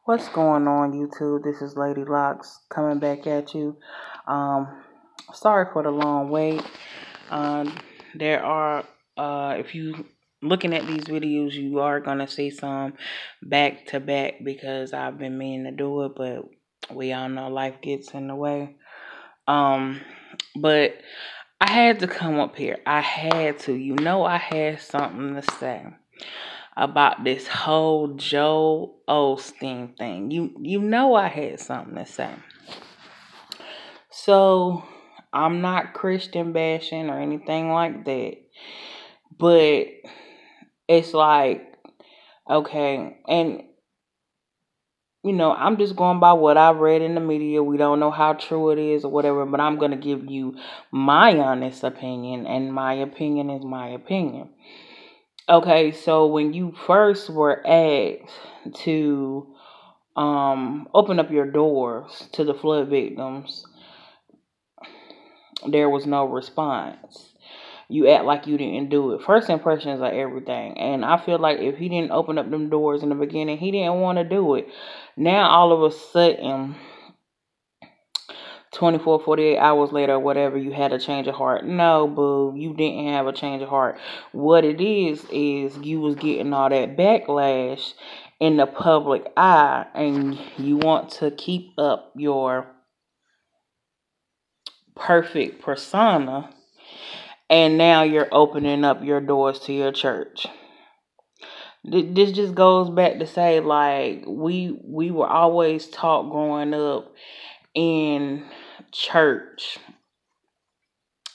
What's going on, YouTube? This is Lady Locks coming back at you. Sorry for the long wait. There are, if you looking at these videos, you are gonna see some back to back because I've been meaning to do it, but we all know life gets in the way. But I had to come up here. I had to. I had something to say about this whole Joe Osteen thing. I had something to say. So I'm not Christian bashing or anything like that. But it's like, okay, and I'm just going by what I've read in the media. We don't know how true it is or whatever, but I'm gonna give you my honest opinion, and my opinion is my opinion. Okay, so when you first were asked to open up your doors to the flood victims, there was no response. You act like you didn't do it. First impressions are everything. And I feel like if he didn't open up them doors in the beginning, he didn't want to do it. Now, all of a sudden, 24, 48 hours later, or whatever, you had a change of heart. No, boo, you didn't have a change of heart. What it is you was getting all that backlash in the public eye, and you want to keep up your perfect persona, and now you're opening up your doors to your church. This just goes back to say, like, we were always taught growing up in church,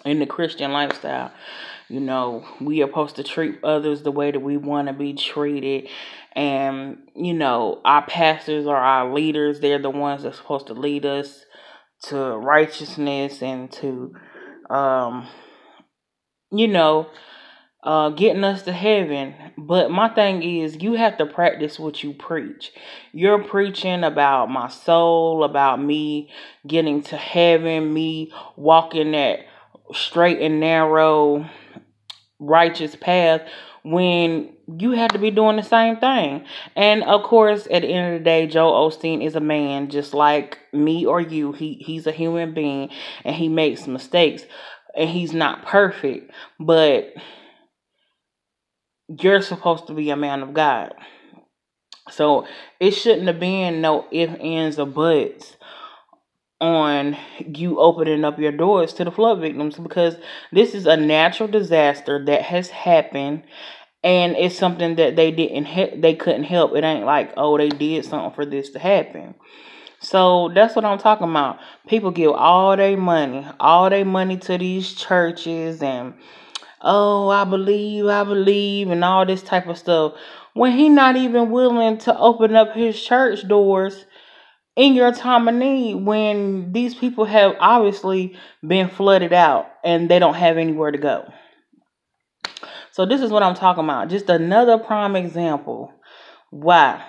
in the Christian lifestyle, we are supposed to treat others the way that we want to be treated. And, our pastors are our leaders. They're the ones that's supposed to lead us to righteousness and to, getting us to heaven. But my thing is, you have to practice what you preach. You're preaching about my soul, about me getting to heaven, me walking that straight and narrow righteous path, when you have to be doing the same thing. And of course, at the end of the day, Joe Osteen is a man just like me or you. He's a human being, and he makes mistakes, and he's not perfect, but you're supposed to be a man of God. So it shouldn't have been no ifs, ands, or buts on you opening up your doors to the flood victims, because this is a natural disaster that has happened, and it's something that they couldn't help. It ain't like, oh, they did something for this to happen. So that's what I'm talking about. People give all their money to these churches, and oh, I believe, and all this type of stuff, when he not even willing to open up his church doors in your time of need, when these people have obviously been flooded out and they don't have anywhere to go. So this is what I'm talking about. Just another prime example why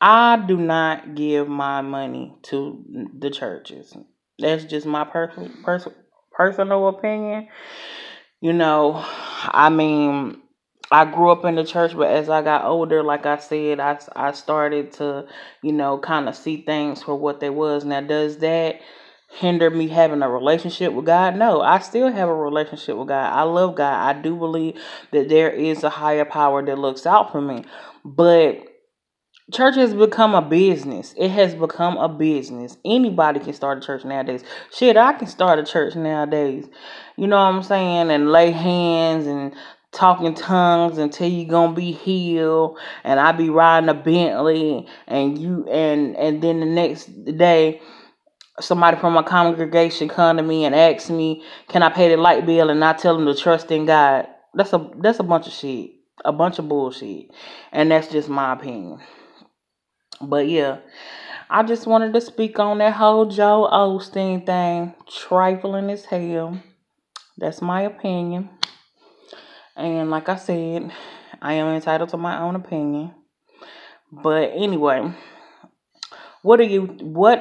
I do not give my money to the churches. That's just my personal opinion. I mean, I grew up in the church, but as I got older, like I said, I started to, kind of see things for what they was. Now, does that hinder me having a relationship with God? No, I still have a relationship with God. I love God. I do believe that there is a higher power that looks out for me. But church has become a business. It has become a business. Anybody can start a church nowadays. Shit, I can start a church nowadays. You know what I'm saying? And lay hands and talk in tongues until you gonna be healed. And I be riding a Bentley, and then the next day somebody from my congregation come to me and ask me, can I pay the light bill? And I tell them to trust in God. That's a bunch of shit. A bunch of bullshit. And that's just my opinion. But yeah, I just wanted to speak on that whole Joe Osteen thing. Trifling as hell. That's my opinion. And like I said, I am entitled to my own opinion. But anyway, what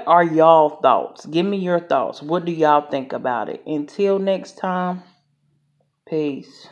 are y'all thoughts? Give me your thoughts. What do y'all think about it? Until next time, peace.